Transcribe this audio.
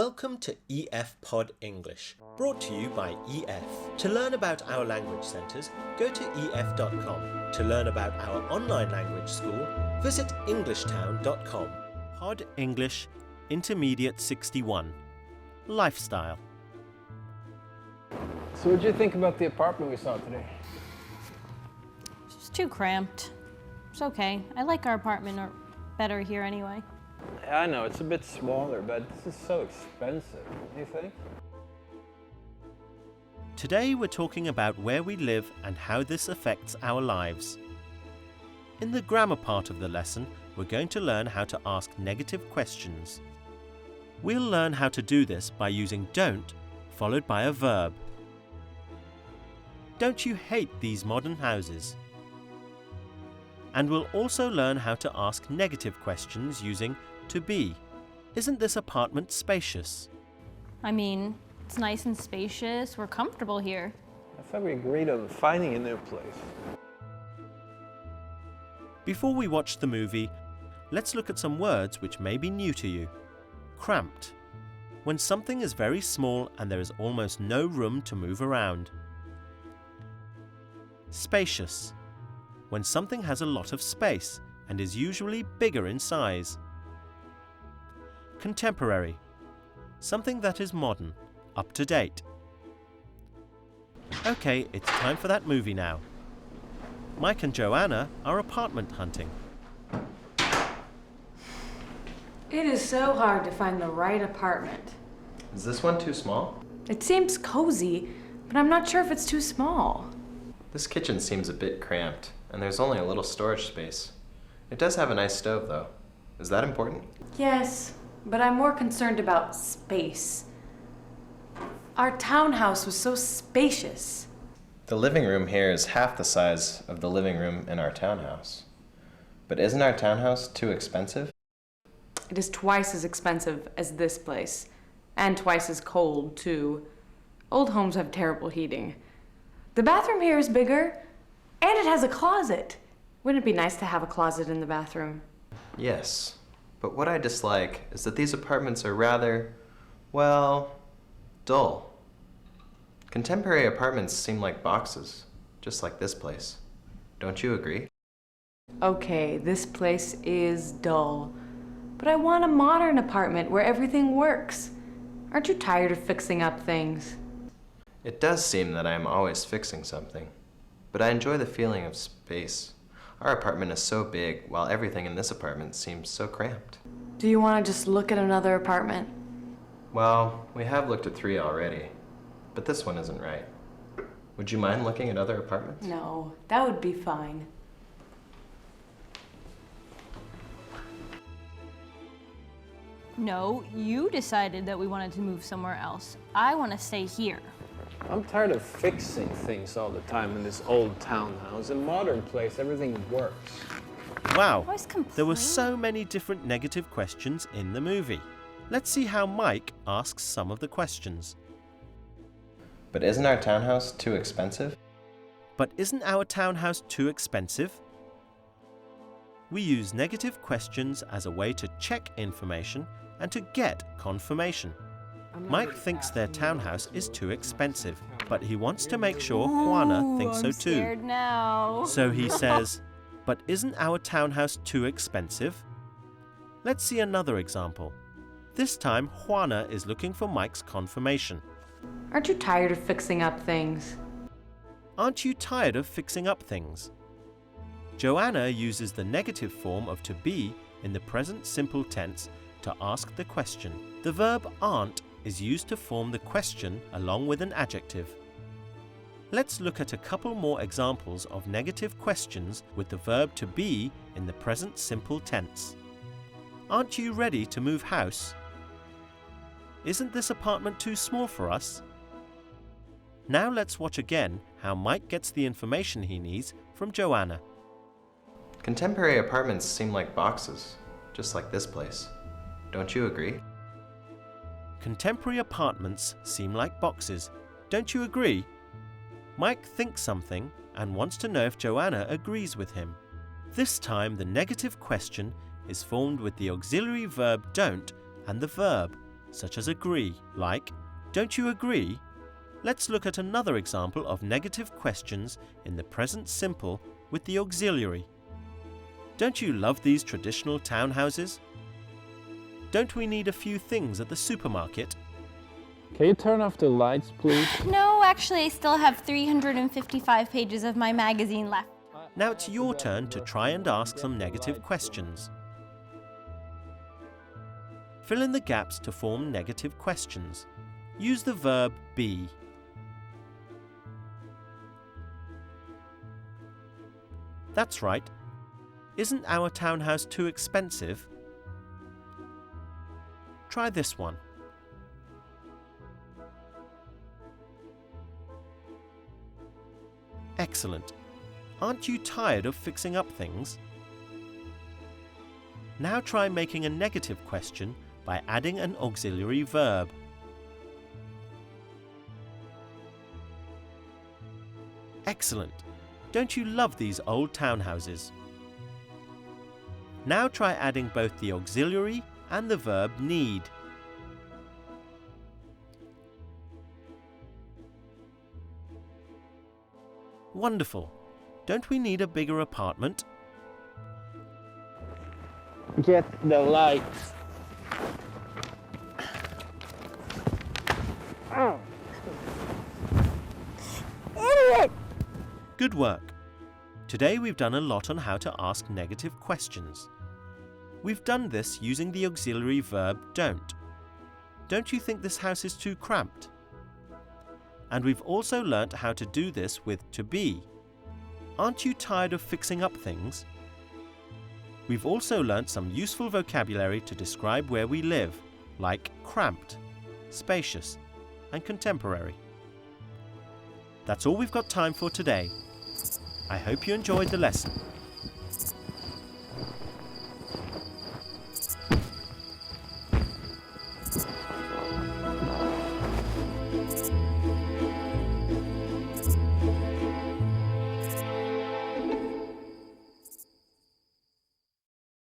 Welcome to EF Pod English, brought to you by EF. To learn about our language centres, go to ef.com. To learn about our online language school, visit englishtown.com. Pod English Intermediate 61. Lifestyle. So what did you think about the apartment we saw today? It's just too cramped. It's okay. I like our apartment better here anyway. Yeah, I know, it's a bit smaller, but this is so expensive, don't you think? Today we're talking about where we live and how this affects our lives. In the grammar part of the lesson, we're going to learn how to ask negative questions. We'll learn how to do this by using don't followed by a verb. Don't you hate these modern houses? And we'll also learn how to ask negative questions using to be. Isn't this apartment spacious? I mean, it's nice and spacious. We're comfortable here. I thought we agreed on finding a new place. Before we watch the movie, let's look at some words which may be new to you. Cramped. When something is very small and there is almost no room to move around. Spacious. When something has a lot of space and is usually bigger in size. Contemporary. Something that is modern, up to date. Okay, it's time for that movie now. Mike and Joanna are apartment hunting. It is so hard to find the right apartment. Is this one too small? It seems cozy, but I'm not sure if it's too small. This kitchen seems a bit cramped, and there's only a little storage space. It does have a nice stove, though. Is that important? Yes, but I'm more concerned about space. Our townhouse was so spacious. The living room here is half the size of the living room in our townhouse. But isn't our townhouse too expensive? It is twice as expensive as this place, and twice as cold, too. Old homes have terrible heating. The bathroom here is bigger, and it has a closet. Wouldn't it be nice to have a closet in the bathroom? Yes, but what I dislike is that these apartments are rather, well, dull. Contemporary apartments seem like boxes, just like this place. Don't you agree? Okay, this place is dull, but I want a modern apartment where everything works. Aren't you tired of fixing up things? It does seem that I am always fixing something, but I enjoy the feeling of space. Our apartment is so big, while everything in this apartment seems so cramped. Do you want to just look at another apartment? Well, we have looked at 3 already, but this one isn't right. Would you mind looking at other apartments? No, that would be fine. No, you decided that we wanted to move somewhere else. I want to stay here. I'm tired of fixing things all the time in this old townhouse. In a modern place, everything works. Wow, Always complain. there were so many different negative questions in the movie. Let's see how Mike asks some of the questions. But isn't our townhouse too expensive? But isn't our townhouse too expensive? We use negative questions as a way to check information and to get confirmation. Mike thinks their townhouse is too expensive, but he wants to make sure Juana thinks so I'm too. scared now. So he says, but isn't our townhouse too expensive? Let's see another example. This time, Juana is looking for Mike's confirmation. Aren't you tired of fixing up things? Aren't you tired of fixing up things? Joanna uses the negative form of to be in the present simple tense to ask the question. The verb aren't is used to form the question along with an adjective. Let's look at a couple more examples of negative questions with the verb to be in the present simple tense. Aren't you ready to move house? Isn't this apartment too small for us? Now let's watch again how Mike gets the information he needs from Joanna. Contemporary apartments seem like boxes, just like this place. Don't you agree? Contemporary apartments seem like boxes. Don't you agree? Mike thinks something and wants to know if Joanna agrees with him. This time the negative question is formed with the auxiliary verb don't and the verb. such as agree, like, "Don't you agree?" Let's look at another example of negative questions in the present simple with the auxiliary. Don't you love these traditional townhouses? Don't we need a few things at the supermarket? Can you turn off the lights, please? No, actually, I still have 355 pages of my magazine left. Now it's your turn to try and ask some negative questions. Fill in the gaps to form negative questions. Use the verb be. That's right. Isn't our townhouse too expensive? Try this one. Excellent. Aren't you tired of fixing up things? Now try making a negative question by adding an auxiliary verb. Excellent. Don't you love these old townhouses? Now try adding both the auxiliary and the verb need. Wonderful. Don't we need a bigger apartment? Get the lights. Idiot! Good work. Today we've done a lot on how to ask negative questions. We've done this using the auxiliary verb don't. Don't you think this house is too cramped? And we've also learnt how to do this with to be. Aren't you tired of fixing up things? We've also learnt some useful vocabulary to describe where we live, like cramped, spacious, and contemporary. That's all we've got time for today. I hope you enjoyed the lesson.